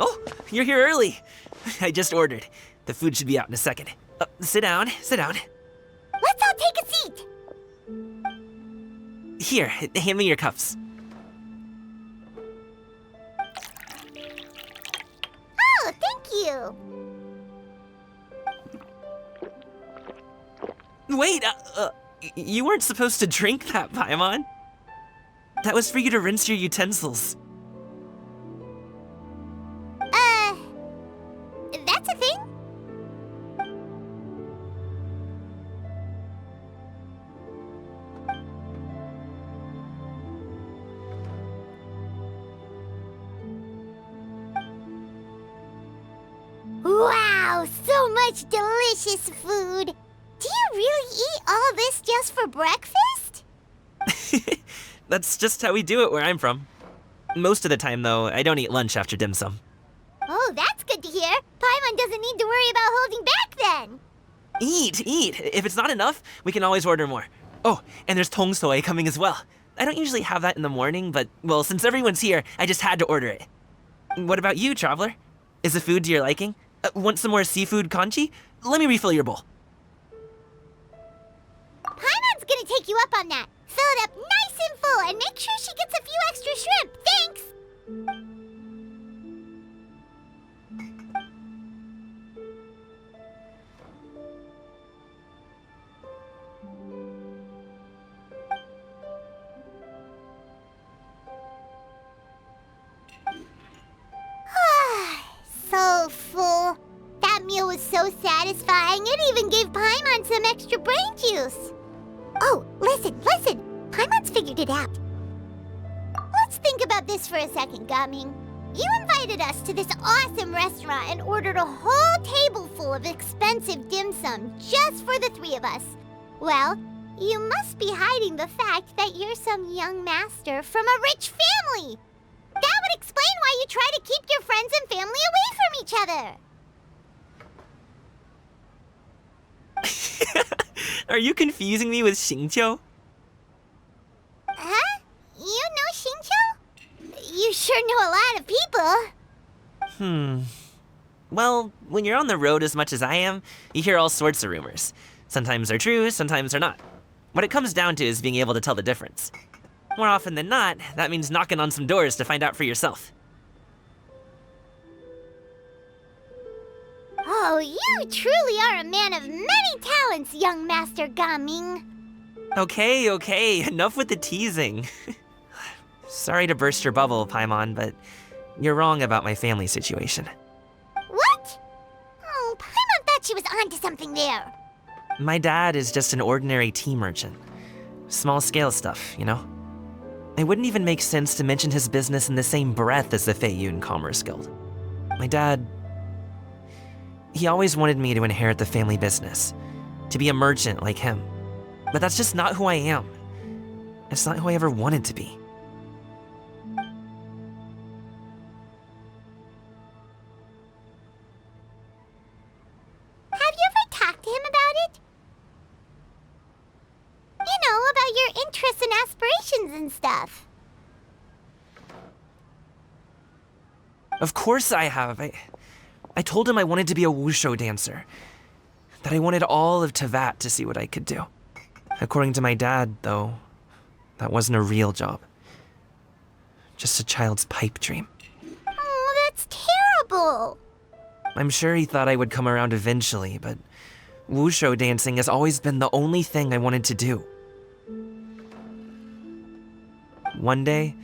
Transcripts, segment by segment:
Oh, you're here early. I just ordered. The food should be out in a second. Sit down, sit down. Let's all take a seat. Here, hand me your cups. Oh, thank you. Wait, you weren't supposed to drink that, Paimon. That was for you to rinse your utensils. That's a thing? Wow, so much delicious food. Do you really eat all this just for breakfast? That's just how we do it where I'm from. Most of the time, though, I don't eat lunch after dim sum. Oh, that's good to hear. Paimon doesn't need to worry about holding back then. Eat, eat. If it's not enough, we can always order more. Oh, and there's tong soy coming as well. I don't usually have that in the morning, but, well, since everyone's here, I just had to order it. What about you, traveler? Is the food to your liking? Want some more seafood congee? Let me refill your bowl. Paimon's gonna take you up on that. Fill it up nice and full and make sure she gets a few extra shrimp. Thanks! So full. That meal was so satisfying, it even gave Paimon some extra brain juice. Oh, listen. Paimon's figured it out. Let's think about this for a second, Gaming. You invited us to this awesome restaurant and ordered a whole table full of expensive dim sum just for the three of us. Well, you must be hiding the fact that you're some young master from a rich family. That would explain why you try to keep your friends and family away from each other. Are you confusing me with Xingqiu? Huh? You know Xingqiu? You sure know a lot of people. Well, when you're on the road as much as I am, you hear all sorts of rumors. Sometimes they're true, sometimes they're not. What it comes down to is being able to tell the difference. More often than not, that means knocking on some doors to find out for yourself. Oh, you truly are a man of many talents, young Master Gaming. Okay, enough with the teasing. Sorry to burst your bubble, Paimon, but you're wrong about my family situation. What? Oh, Paimon thought she was onto something there. My dad is just an ordinary tea merchant. Small-scale stuff, you know? It wouldn't even make sense to mention his business in the same breath as the Feiyun Commerce Guild. My dad... he always wanted me to inherit the family business, to be a merchant like him. But that's just not who I am. It's not who I ever wanted to be. Have you ever talked to him about it? You know, about your interests and aspirations and stuff. Of course I have. I told him I wanted to be a wushu dancer. That I wanted all of Teyvat to see what I could do. According to my dad, though, that wasn't a real job. Just a child's pipe dream. Oh, that's terrible. I'm sure he thought I would come around eventually, but wushu dancing has always been the only thing I wanted to do. One day,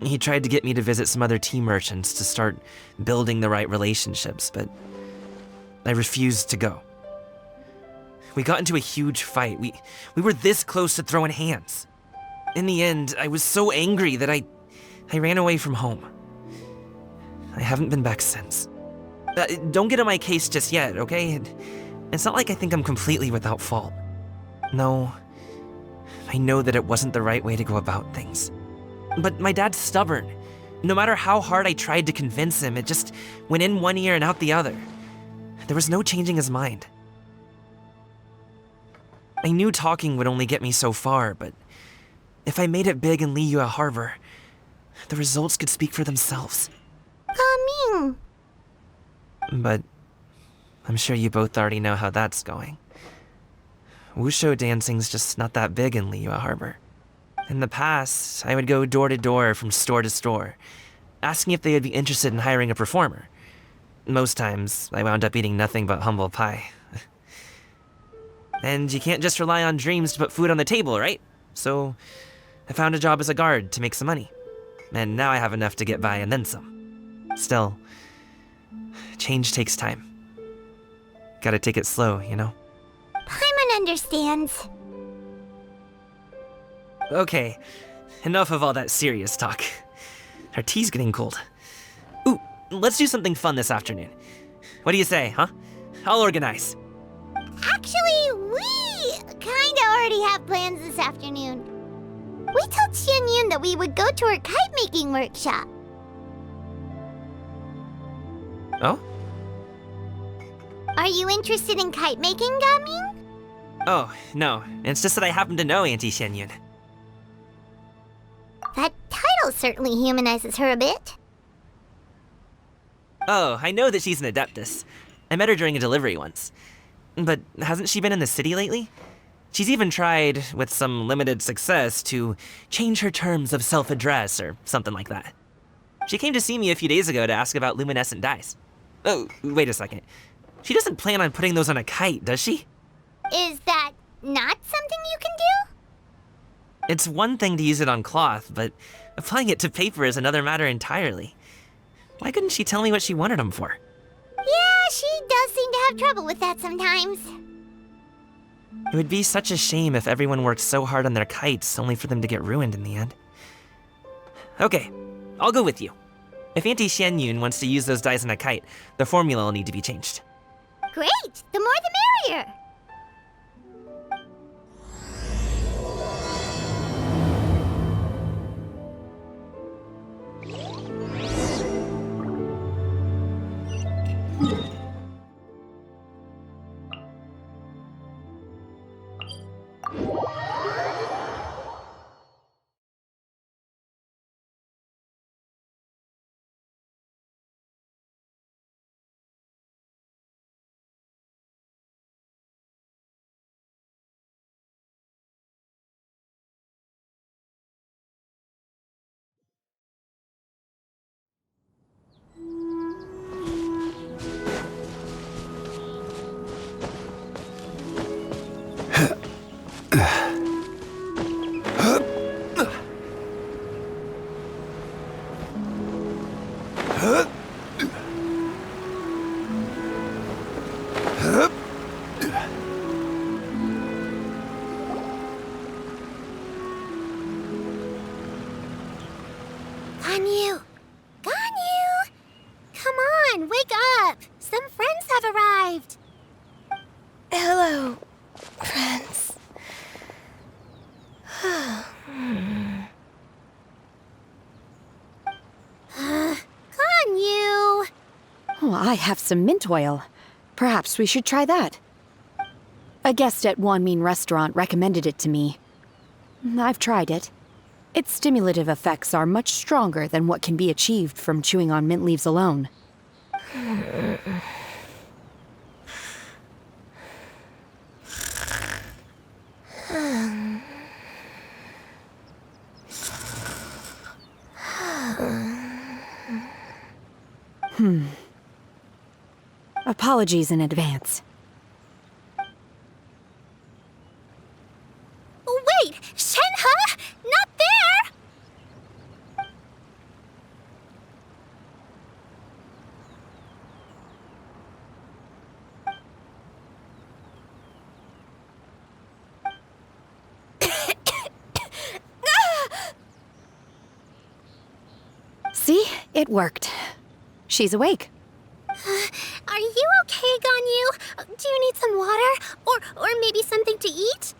he tried to get me to visit some other tea merchants to start building the right relationships, but I refused to go. We got into a huge fight. We were this close to throwing hands. In the end, I was so angry that I ran away from home. I haven't been back since. Don't get on my case just yet, okay? It's not like I think I'm completely without fault. No, I know that it wasn't the right way to go about things. But my dad's stubborn. No matter how hard I tried to convince him, it just went in one ear and out the other. There was no changing his mind. I knew talking would only get me so far, but if I made it big in Liyue Harbor, the results could speak for themselves. But I'm sure you both already know how that's going. Wushu dancing's just not that big in Liyue Harbor. In the past, I would go door to door from store to store, asking if they would be interested in hiring a performer. Most times, I wound up eating nothing but humble pie. And you can't just rely on dreams to put food on the table, right? So, I found a job as a guard to make some money. And now I have enough to get by and then some. Still, change takes time. Gotta take it slow, you know? Paimon understands. Okay, enough of all that serious talk. Our tea's getting cold. Ooh, let's do something fun this afternoon. What do you say, huh? I'll organize. Actually, we kinda already have plans this afternoon. We told Xianyun that we would go to her kite-making workshop. Oh? Are you interested in kite-making, Gaming? Oh, no. It's just that I happen to know Auntie Xianyun. That title certainly humanizes her a bit. Oh, I know that she's an Adeptus. I met her during a delivery once. But hasn't she been in the city lately? She's even tried, with some limited success, to change her terms of self-address or something like that. She came to see me a few days ago to ask about luminescent dyes. Oh, wait a second. She doesn't plan on putting those on a kite, does she? Is that not something you can do? It's one thing to use it on cloth, but applying it to paper is another matter entirely. Why couldn't she tell me what she wanted them for? Yeah, she does seem to have trouble with that sometimes. It would be such a shame if everyone worked so hard on their kites only for them to get ruined in the end. Okay, I'll go with you. If Auntie Xianyun wants to use those dyes on a kite, the formula will need to be changed. Great! The more the merrier! Ganyu! Ganyu! Come on, wake up! Some friends have arrived! Hello, friends. Ganyu! Oh, I have some mint oil. Perhaps we should try that. A guest at Wanmin restaurant recommended it to me. I've tried it. Its stimulative effects are much stronger than what can be achieved from chewing on mint leaves alone. Apologies in advance. Wait! Shenhe? Not there! See? It worked. She's awake. Are you okay, Ganyu? Do you need some water? Or maybe something to eat?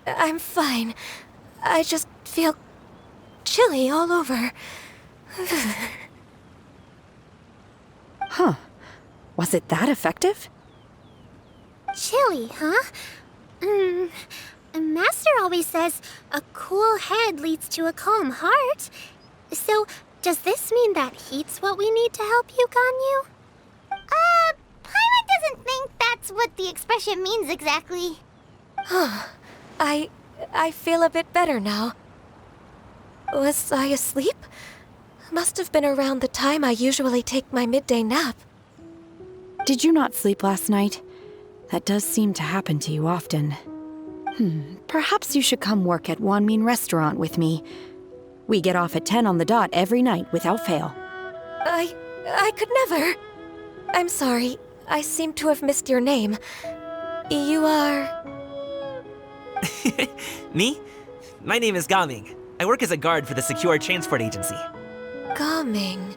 I'm fine. I just feel chilly all over. Huh. Was it that effective? Chilly, huh? Master always says a cool head leads to a calm heart. So, Does this mean that heat's what we need to help you, Ganyu? Paimon doesn't think that's what the expression means exactly. I feel a bit better now. Was I asleep? Must have been around the time I usually take my midday nap. Did you not sleep last night? That does seem to happen to you often. Perhaps you should come work at Wanmin Restaurant with me. We get off at 10 on the dot every night without fail. I could never. I'm sorry. I seem to have missed your name. You are... Me? My name is Gaming. I work as a guard for the Secure Transport Agency. Gaming.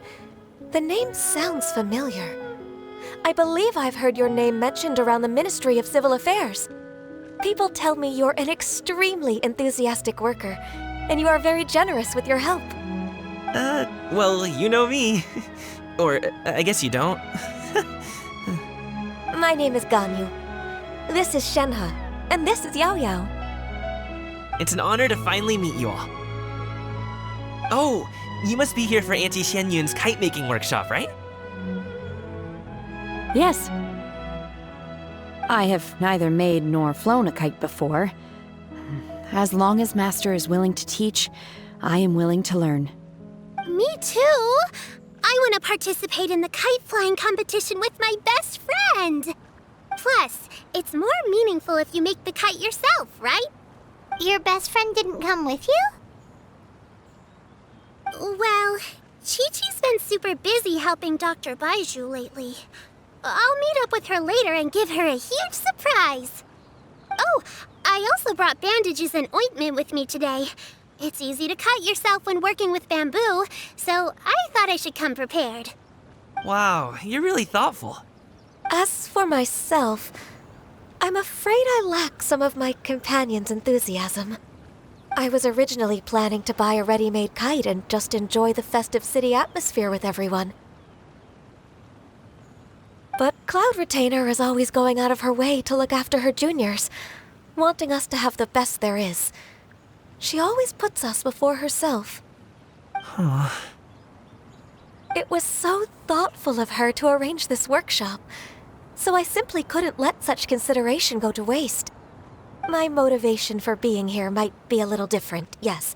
The name sounds familiar. I believe I've heard your name mentioned around the Ministry of Civil Affairs. People tell me you're an extremely enthusiastic worker, and you are very generous with your help. Well, you know me. Or, I guess you don't. My name is Ganyu. This is Shenhe, and this is Yao Yao. It's an honor to finally meet you all. Oh, you must be here for Auntie Xianyun's kite-making workshop, right? Yes. I have neither made nor flown a kite before. As long as Master is willing to teach, I am willing to learn. Me too! I want to participate in the kite flying competition with my best friend! Plus, it's more meaningful if you make the kite yourself, right? Your best friend didn't come with you? Well, Chi-Chi's been super busy helping Dr. Baizhu lately. I'll meet up with her later and give her a huge surprise. Oh, I also brought bandages and ointment with me today. It's easy to cut yourself when working with bamboo, so I thought I should come prepared. Wow, you're really thoughtful. As for myself, I'm afraid I lack some of my companion's enthusiasm. I was originally planning to buy a ready-made kite and just enjoy the festive city atmosphere with everyone. But Cloud Retainer is always going out of her way to look after her juniors, wanting us to have the best there is. She always puts us before herself. It was so thoughtful of her to arrange this workshop, so I simply couldn't let such consideration go to waste. My motivation for being here might be a little different, yes,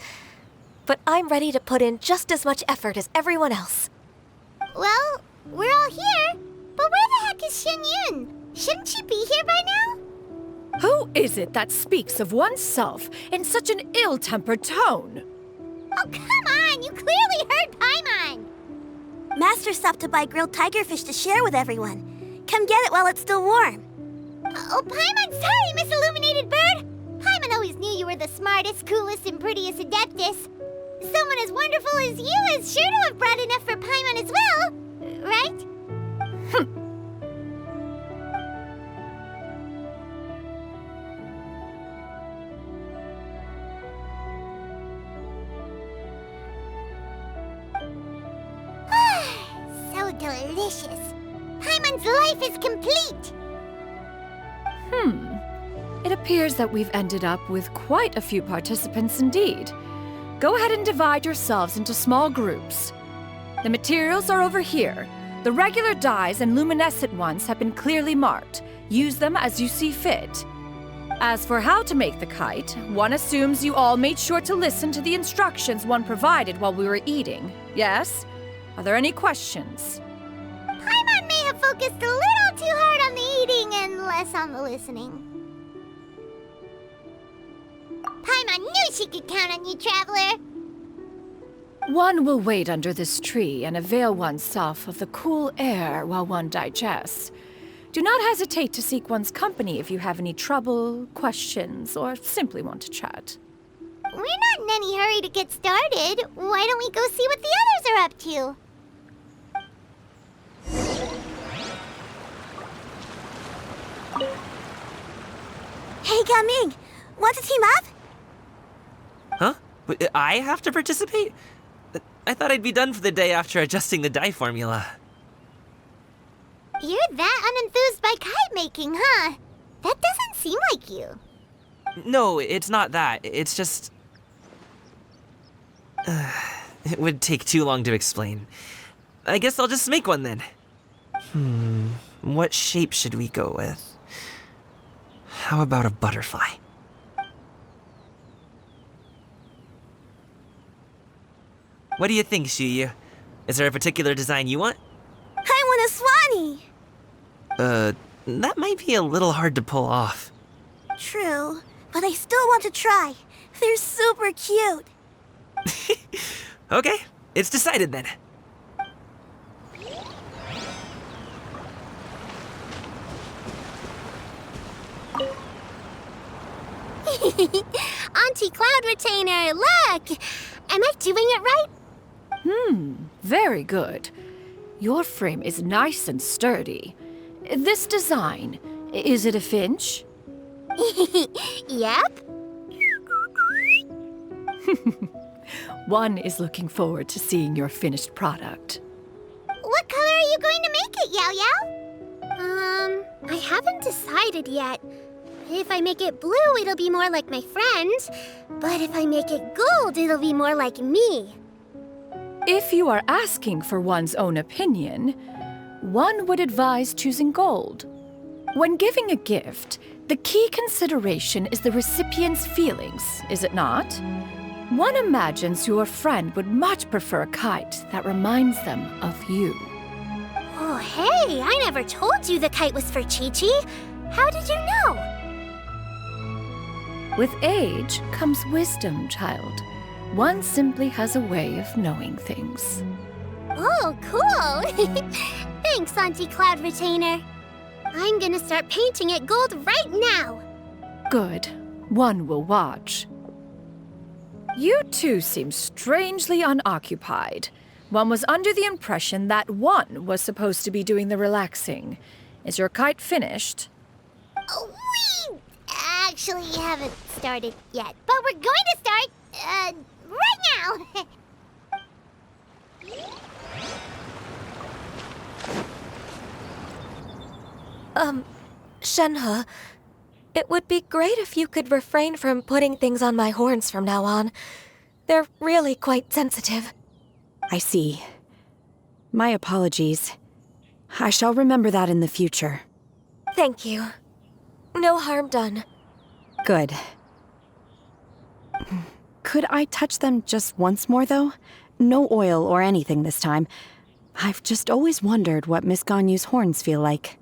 but I'm ready to put in just as much effort as everyone else. Well, we're all here, but where the heck is Xianyun? Shouldn't she be here by now? Who is it that speaks of oneself in such an ill-tempered tone? Oh, come on! You clearly heard Paimon! Master stopped to buy grilled tigerfish to share with everyone. Come get it while it's still warm. Oh, Paimon, sorry, Miss Illuminated Bird! Paimon always knew you were the smartest, coolest, and prettiest Adeptus. Someone as wonderful as you is sure to have brought enough for Paimon as well, right? So delicious. Paimon's life is complete. It appears that we've ended up with quite a few participants indeed. Go ahead and divide yourselves into small groups. The materials are over here. The regular dyes and luminescent ones have been clearly marked. Use them as you see fit. As for how to make the kite, one assumes you all made sure to listen to the instructions one provided while we were eating. Yes? Are there any questions? Paimon may have focused a little too hard on the eating and less on the listening. Paimon knew she could count on you, Traveler. One will wait under this tree and avail oneself of the cool air while one digests. Do not hesitate to seek one's company if you have any trouble, questions, or simply want to chat. We're not in any hurry to get started. Why don't we go see what the others are up to? Hey, Gaming! Want to team up? Huh? But I have to participate? I thought I'd be done for the day after adjusting the dye formula. You're that unenthused by kite making, huh? That doesn't seem like you. No, it's not that. It's just... It would take too long to explain. I guess I'll just make one then. What shape should we go with? How about a butterfly? What do you think, Shuyu? Is there a particular design you want? I want a swanee! That might be a little hard to pull off. True, but I still want to try. They're super cute. Okay, it's decided then. Auntie Cloud Retainer, look! Am I doing it right? Very good. Your frame is nice and sturdy. This design, is it a finch? Yep. One is looking forward to seeing your finished product. What color are you going to make it, Yao Yao? I haven't decided yet. If I make it blue, it'll be more like my friend. But if I make it gold, it'll be more like me. If you are asking for one's own opinion, one would advise choosing gold. When giving a gift, the key consideration is the recipient's feelings, is it not? One imagines your friend would much prefer a kite that reminds them of you. Oh, hey, I never told you the kite was for Chi-Chi. How did you know? With age comes wisdom, child. One simply has a way of knowing things. Oh, cool. Thanks, Auntie Cloud Retainer. I'm gonna start painting it gold right now. Good. One will watch. You two seem strangely unoccupied. One was under the impression that one was supposed to be doing the relaxing. Is your kite finished? We actually haven't started yet, but we're going to start, right now. Shenhe, it would be great if you could refrain from putting things on my horns from now on. They're really quite sensitive. I see. My apologies. I shall remember that in the future. Thank you. No harm done. Good. Could I touch them just once more, though? No oil or anything this time. I've just always wondered what Miss Ganyu's horns feel like.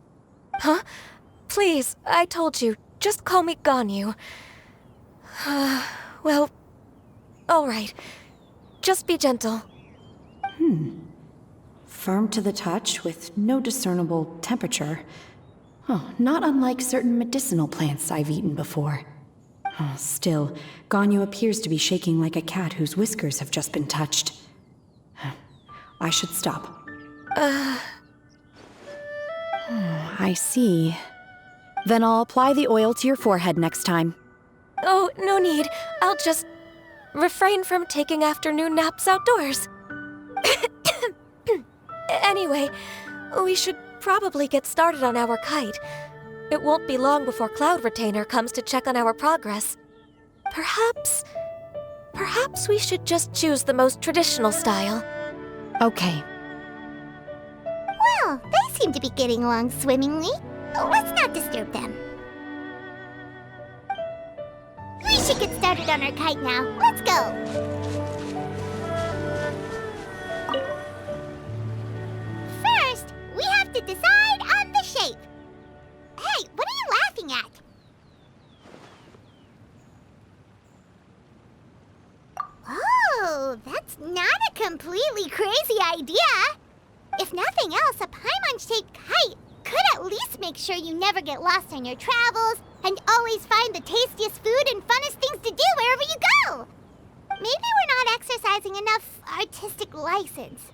Huh? Please, I told you. Just call me Ganyu. Well, all right. Just be gentle. Firm to the touch with no discernible temperature. Oh, not unlike certain medicinal plants I've eaten before. Oh, still, Ganyu appears to be shaking like a cat whose whiskers have just been touched. I should stop. I see. Then I'll apply the oil to your forehead next time. Oh, no need. I'll just refrain from taking afternoon naps outdoors. Anyway, we should probably get started on our kite. It won't be long before Cloud Retainer comes to check on our progress. Perhaps we should just choose the most traditional style. Okay. Well, they seem to be getting along swimmingly. Let's not disturb them. We should get started on our kite now. Let's go. First, we have to decide on the shape. Hey, what are you laughing at? Oh, that's not a completely crazy idea. If nothing else, a Paimon-shaped kite could at least make sure you never get lost on your travels and always find the tastiest food and funnest things to do wherever you go. Maybe we're not exercising enough artistic license.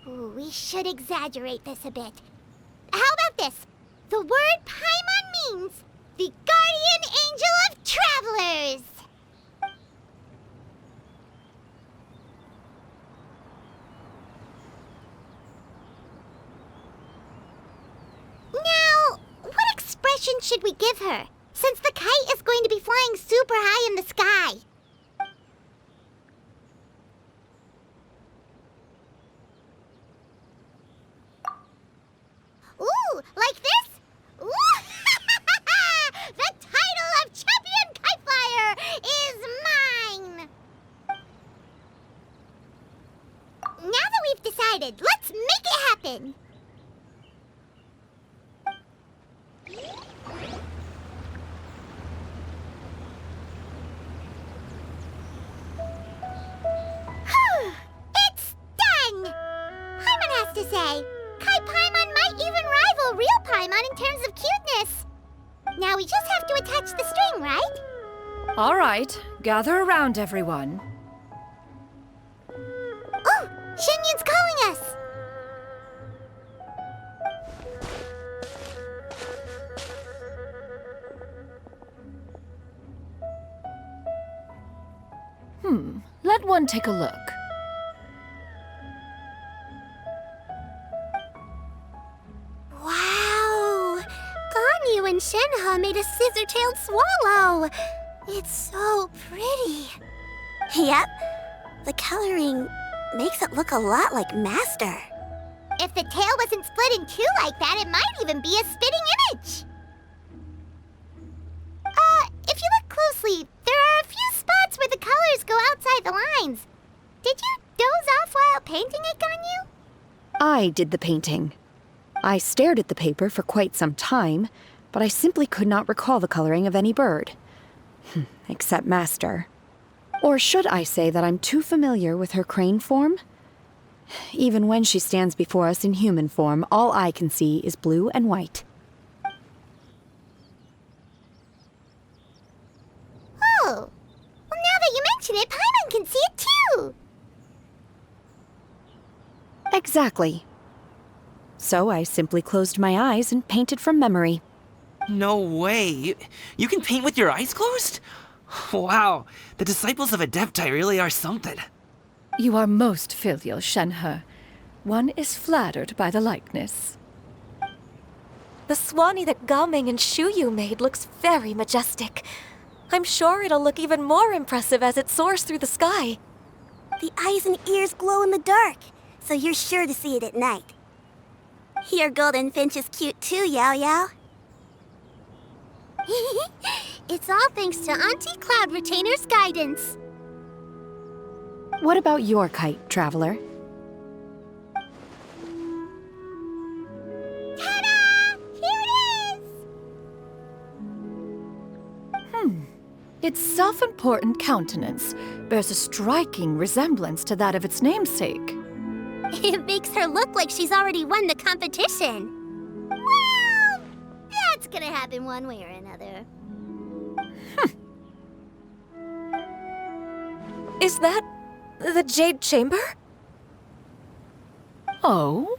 Ooh, we should exaggerate this a bit. How about this? The word Paimon means the guardian angel of travelers. Now, what expression should we give her, since the kite is going to be flying super high in the sky? excited. Let's make it happen. It's done! Paimon has to say, Kai Paimon might even rival real Paimon in terms of cuteness. Now we just have to attach the string, right? All right, gather around, everyone. Oh, Shenyun's calling us! Let one take a look. Wow! Ganyu and Shenhe made a scissor-tailed swallow! It's so pretty. Yep. The coloring makes it look a lot like Master. If the tail wasn't split in two like that, it might even be a spitting image. If you look closely, there are a few spots where the colors go outside the lines. Did you doze off while painting it, Ganyu? I did the painting. I stared at the paper for quite some time, but I simply could not recall the coloring of any bird. Except Master. Or should I say that I'm too familiar with her crane form? Even when she stands before us in human form, all I can see is blue and white. Oh, well, now that you mention it, Paimon can see it too! Exactly. So I simply closed my eyes and painted from memory. No way. You can paint with your eyes closed? Wow, the disciples of Adepti really are something. You are most filial, Shenhe. One is flattered by the likeness. The Swanee that Gaming and Shuyu made looks very majestic. I'm sure it'll look even more impressive as it soars through the sky. The eyes and ears glow in the dark, so you're sure to see it at night. Your golden finch is cute too, Yao Yao. It's all thanks to Auntie Cloud Retainer's guidance. What about your kite, Traveler? Ta-da! Here it is! Its self-important countenance bears a striking resemblance to that of its namesake. It makes her look like she's already won the competition. Well, that's gonna happen one way or another. Is that the Jade Chamber? Oh?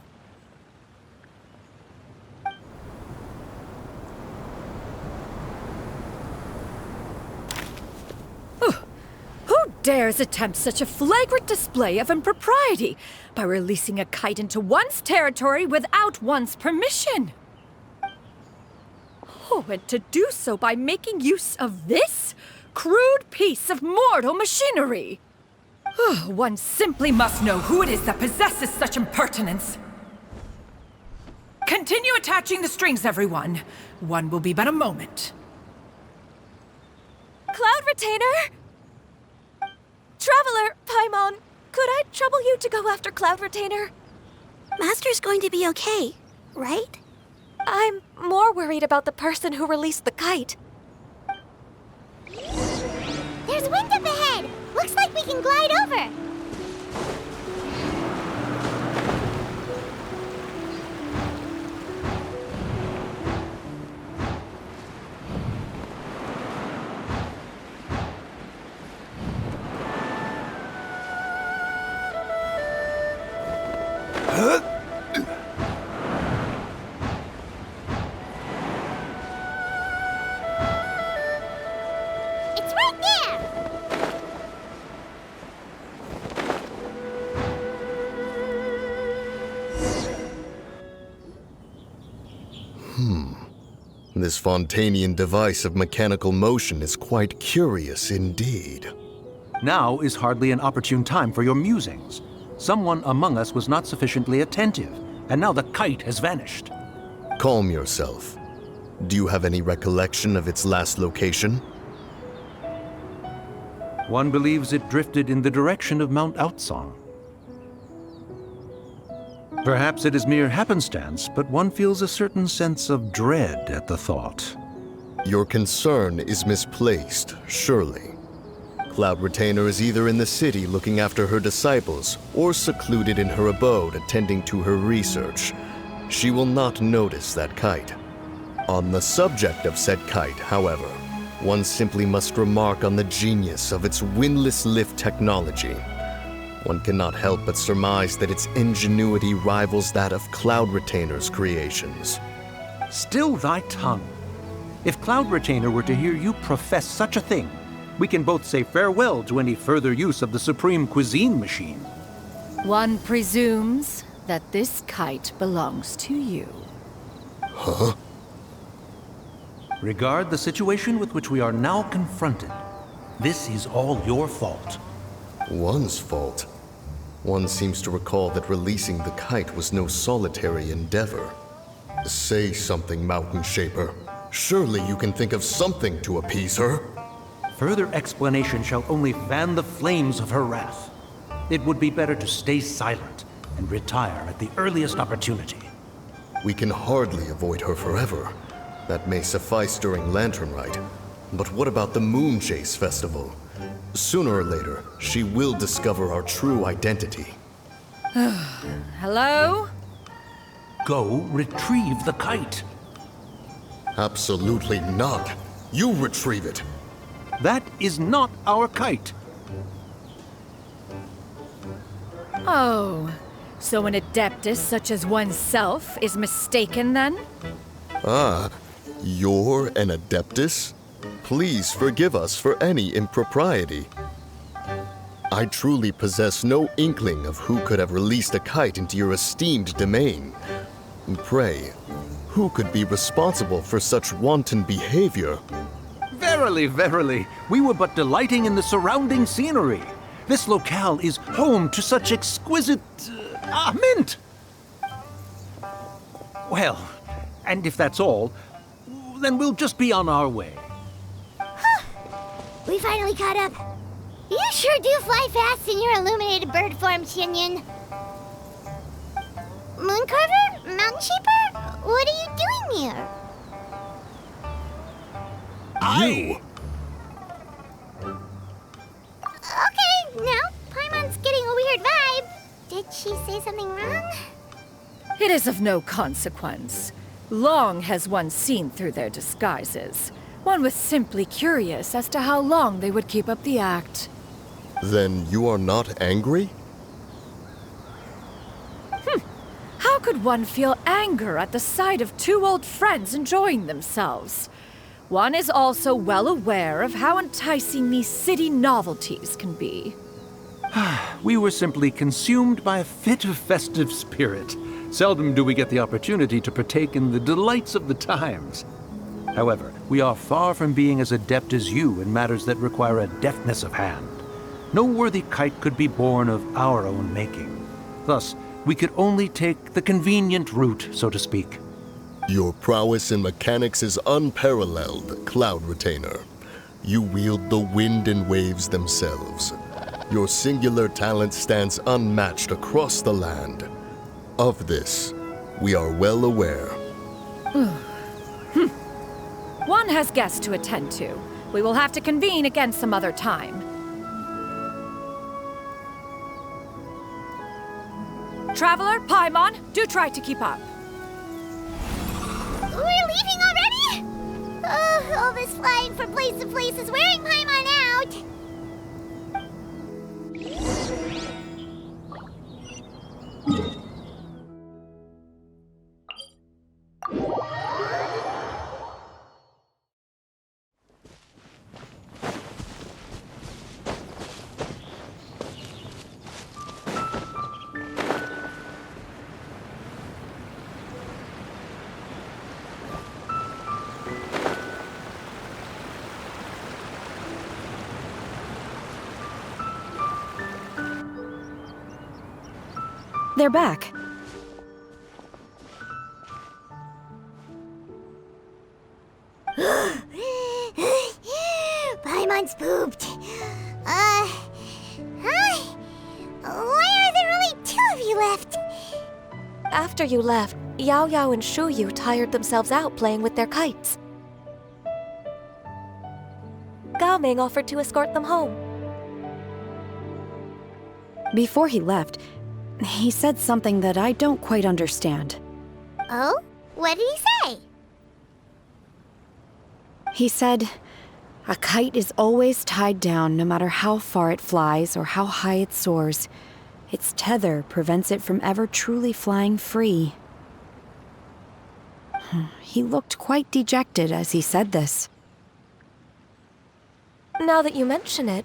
Who dares attempt such a flagrant display of impropriety by releasing a kite into one's territory without one's permission? Oh, and to do so by making use of this crude piece of mortal machinery. One simply must know who it is that possesses such impertinence. Continue attaching the strings, everyone. One will be but a moment. Cloud Retainer! Traveler, Paimon, could I trouble you to go after Cloud Retainer? Master's going to be okay, right? I'm more worried about the person who released the kite. There's wind up ahead! Looks like we can glide over! It's right there! This Fontanian device of mechanical motion is quite curious indeed. Now is hardly an opportune time for your musings. Someone among us was not sufficiently attentive, and now the kite has vanished. Calm yourself. Do you have any recollection of its last location? One believes it drifted in the direction of Mount Outsong. Perhaps it is mere happenstance, but one feels a certain sense of dread at the thought. Your concern is misplaced, surely. Cloud Retainer is either in the city looking after her disciples, or secluded in her abode attending to her research. She will not notice that kite. On the subject of said kite, however, one simply must remark on the genius of its windless lift technology. One cannot help but surmise that its ingenuity rivals that of Cloud Retainer's creations. Still thy tongue. If Cloud Retainer were to hear you profess such a thing, we can both say farewell to any further use of the Supreme Cuisine Machine. One presumes that this kite belongs to you. Huh? Regard the situation with which we are now confronted. This is all your fault. One's fault? One seems to recall that releasing the kite was no solitary endeavor. Say something, Mountain Shaper. Surely you can think of something to appease her. Further explanation shall only fan the flames of her wrath. It would be better to stay silent and retire at the earliest opportunity. We can hardly avoid her forever. That may suffice during Lantern Rite. But what about the Moon Chase Festival? Sooner or later, she will discover our true identity. Hello? Go retrieve the kite. Absolutely not. You retrieve it. That is not our kite. Oh, so an adeptus such as oneself is mistaken then? Ah, you're an Adeptus? Please forgive us for any impropriety. I truly possess no inkling of who could have released a kite into your esteemed domain. Pray, who could be responsible for such wanton behavior? Verily, verily, we were but delighting in the surrounding scenery. This locale is home to such exquisite... mint! Well, and if that's all, then we'll just be on our way. We finally caught up. You sure do fly fast in your illuminated bird form, Shinyan. Mooncarver? Mountain Shaper? What are you doing here? You! Okay, now Paimon's getting a weird vibe. Did she say something wrong? It is of no consequence. Long has one seen through their disguises. One was simply curious as to how long they would keep up the act. Then you are not angry? How could one feel anger at the sight of two old friends enjoying themselves? One is also well aware of how enticing these city novelties can be. We were simply consumed by a fit of festive spirit. Seldom do we get the opportunity to partake in the delights of the times. However, we are far from being as adept as you in matters that require a deftness of hand. No worthy kite could be born of our own making. Thus, we could only take the convenient route, so to speak. Your prowess in mechanics is unparalleled, Cloud Retainer. You wield the wind and waves themselves. Your singular talent stands unmatched across the land. Of this, we are well aware. One has guests to attend to. We will have to convene again some other time. Traveler, Paimon, do try to keep up. We're leaving already? Oh, all this flying from place to place is wearing Paimon out. They're back. Paimon's pooped. Hi. Why are there only two of you left? After you left, Yao Yao and Shu Yu tired themselves out playing with their kites. Gao Ming offered to escort them home. Before he left, he said something that I don't quite understand. Oh? What did he say? He said, a kite is always tied down no matter how far it flies or how high it soars. Its tether prevents it from ever truly flying free. He looked quite dejected as he said this. Now that you mention it,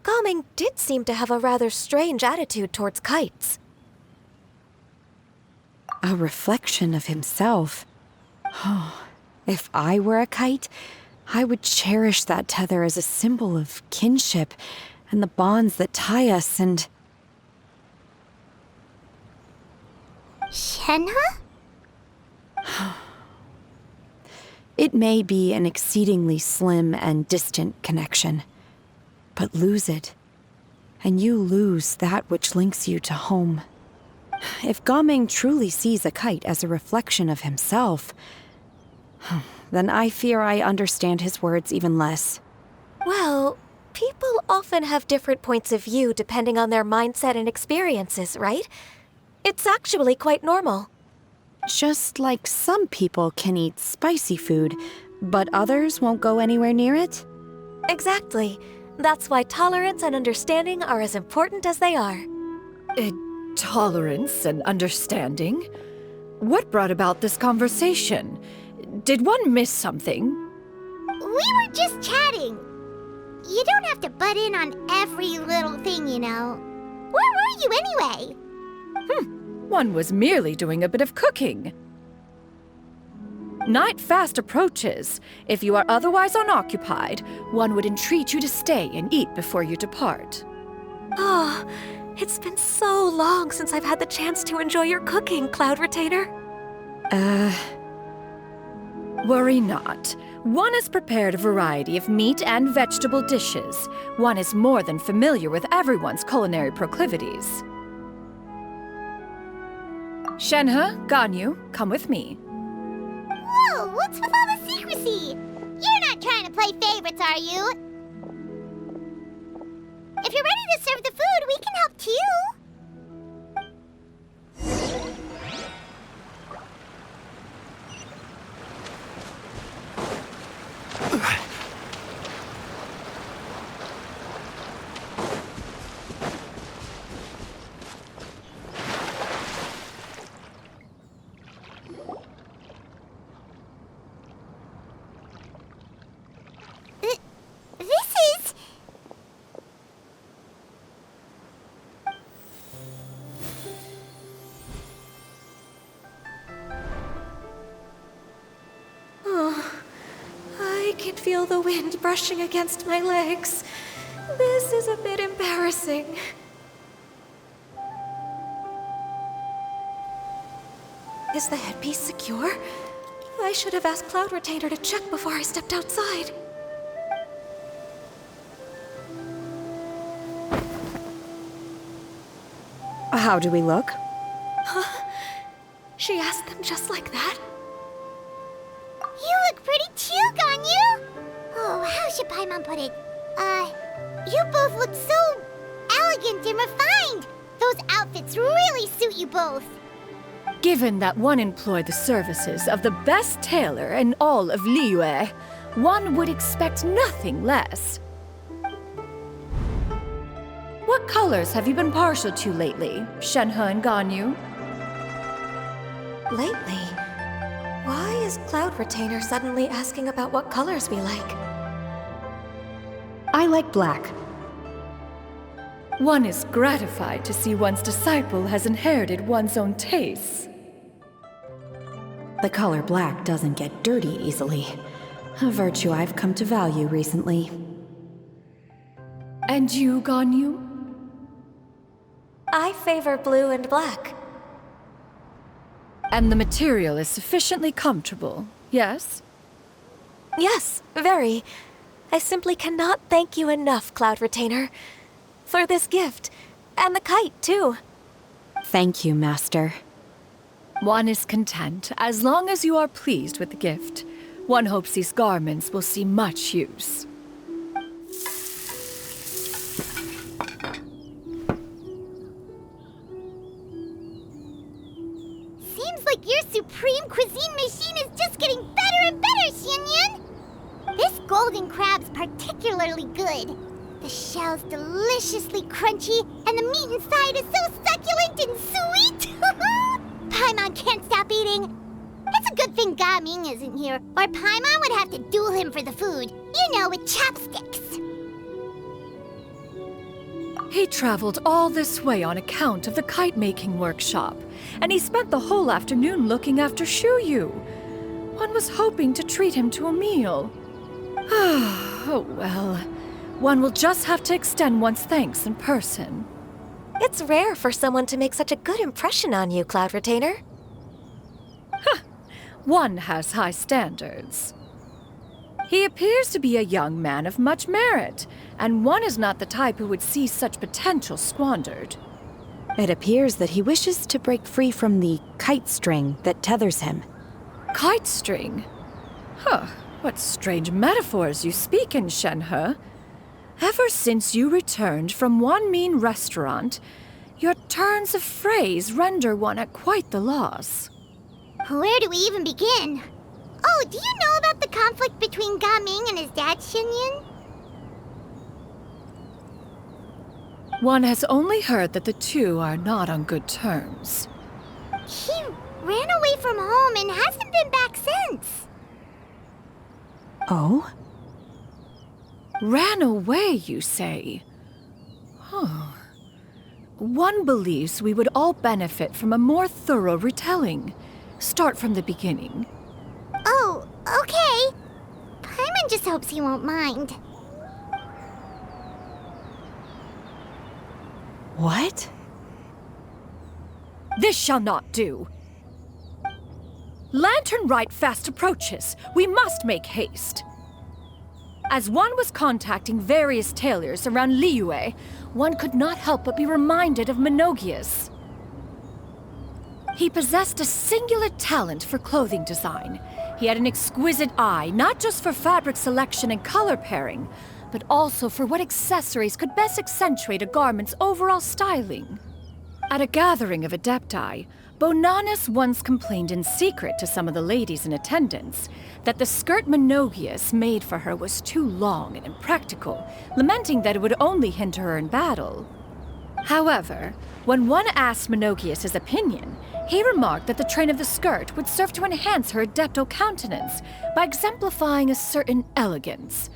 Gao Ming did seem to have a rather strange attitude towards kites. A reflection of himself. If I were a kite, I would cherish that tether as a symbol of kinship and the bonds that tie us and... Shenhe? It may be an exceedingly slim and distant connection, but lose it, and you lose that which links you to home. If Gao Ming truly sees a kite as a reflection of himself, then I fear I understand his words even less. Well, people often have different points of view depending on their mindset and experiences, right? It's actually quite normal. Just like some people can eat spicy food, but others won't go anywhere near it? Exactly. That's why tolerance and understanding are as important as they are. Tolerance and understanding? What brought about this conversation? Did one miss something? We were just chatting. You don't have to butt in on every little thing, you know. Where were you anyway? One was merely doing a bit of cooking. Night fast approaches. If you are otherwise unoccupied, one would entreat you to stay and eat before you depart. Oh, it's been so long since I've had the chance to enjoy your cooking, Cloud Retainer. Worry not. One has prepared a variety of meat and vegetable dishes. One is more than familiar with everyone's culinary proclivities. Shenhe, Ganyu, come with me. Whoa, what's with all the secrecy? You're not trying to play favorites, are you? If you're ready to serve the food, we can help too. I can feel the wind brushing against my legs. This is a bit embarrassing. Is the headpiece secure? I should have asked Cloud Retainer to check before I stepped outside. How do we look? She asked them just like that? You look pretty too, Ganyu! Oh, how should Paimon put it? You both look so elegant and refined! Those outfits really suit you both! Given that one employed the services of the best tailor in all of Liyue, one would expect nothing less. What colors have you been partial to lately, Shenhe and Ganyu? Lately? Why is Cloud Retainer suddenly asking about what colors we like? I like black. One is gratified to see one's disciple has inherited one's own tastes. The color black doesn't get dirty easily, a virtue I've come to value recently. And you, Ganyu? I favor blue and black. And the material is sufficiently comfortable, yes? Yes, very. I simply cannot thank you enough, Cloud Retainer. For this gift. And the kite, too. Thank you, Master. One is content as long as you are pleased with the gift. One hopes these garments will see much use. Seems like your supreme cuisine machine is just getting better and better, Xianyun! This golden crab's particularly good. The shell's deliciously crunchy, and the meat inside is so succulent and sweet! Paimon can't stop eating. It's a good thing Gaming isn't here, or Paimon would have to duel him for the food. You know, with chopsticks. He traveled all this way on account of the kite-making workshop, and he spent the whole afternoon looking after Shuyu. One was hoping to treat him to a meal. Oh well, one will just have to extend one's thanks in person. It's rare for someone to make such a good impression on you, Cloud Retainer. One has high standards. He appears to be a young man of much merit, and one is not the type who would see such potential squandered. It appears that he wishes to break free from the kite string that tethers him. Kite string? Huh, what strange metaphors you speak in, Shenhe. Ever since you returned from One Mean Restaurant, your turns of phrase render one at quite the loss. Where do we even begin? Oh, do you know about the conflict between Gaming and his dad, Xianyun? One has only heard that the two are not on good terms. He ran away from home and hasn't been back since. Oh? Ran away, you say? Huh. One believes we would all benefit from a more thorough retelling. Start from the beginning. Oh, okay. Paimon just hopes he won't mind. What? This shall not do. Lantern Rite fast approaches. We must make haste. As one was contacting various tailors around Liyue, one could not help but be reminded of Menogias. He possessed a singular talent for clothing design. He had an exquisite eye, not just for fabric selection and color pairing, but also for what accessories could best accentuate a garment's overall styling. At a gathering of Adepti, Bonanis once complained in secret to some of the ladies in attendance that the skirt Menogias made for her was too long and impractical, lamenting that it would only hinder her in battle. However, when one asked Menogias his opinion, he remarked that the train of the skirt would serve to enhance her adepto countenance by exemplifying a certain elegance.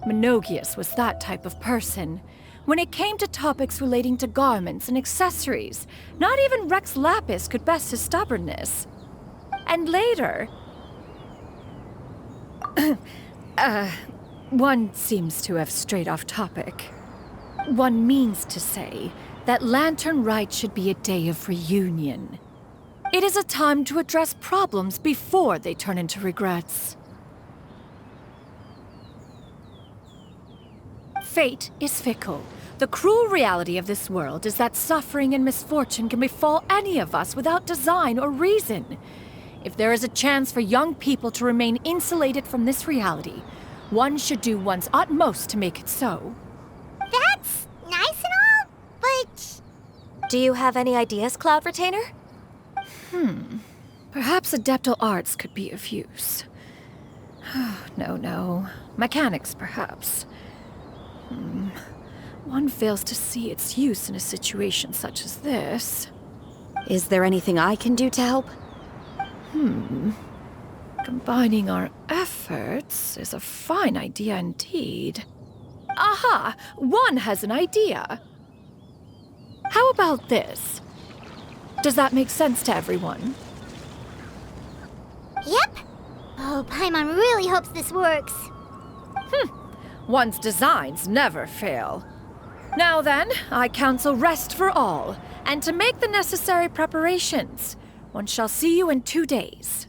Menogias was that type of person. When it came to topics relating to garments and accessories, not even Rex Lapis could best his stubbornness. And later... one seems to have strayed off topic. One means to say that Lantern Rite should be a day of reunion. It is a time to address problems before they turn into regrets. Fate is fickle. The cruel reality of this world is that suffering and misfortune can befall any of us without design or reason. If there is a chance for young people to remain insulated from this reality, one should do one's utmost to make it so. That's nice and all, but... Do you have any ideas, Cloud Retainer? Perhaps adeptal arts could be of use. No. Mechanics, perhaps. One fails to see its use in a situation such as this. Is there anything I can do to help? Combining our efforts is a fine idea indeed. Aha! One has an idea! How about this? Does that make sense to everyone? Yep. Oh, Paimon really hopes this works. One's designs never fail. Now then, I counsel rest for all, and to make the necessary preparations. One shall see you in 2 days.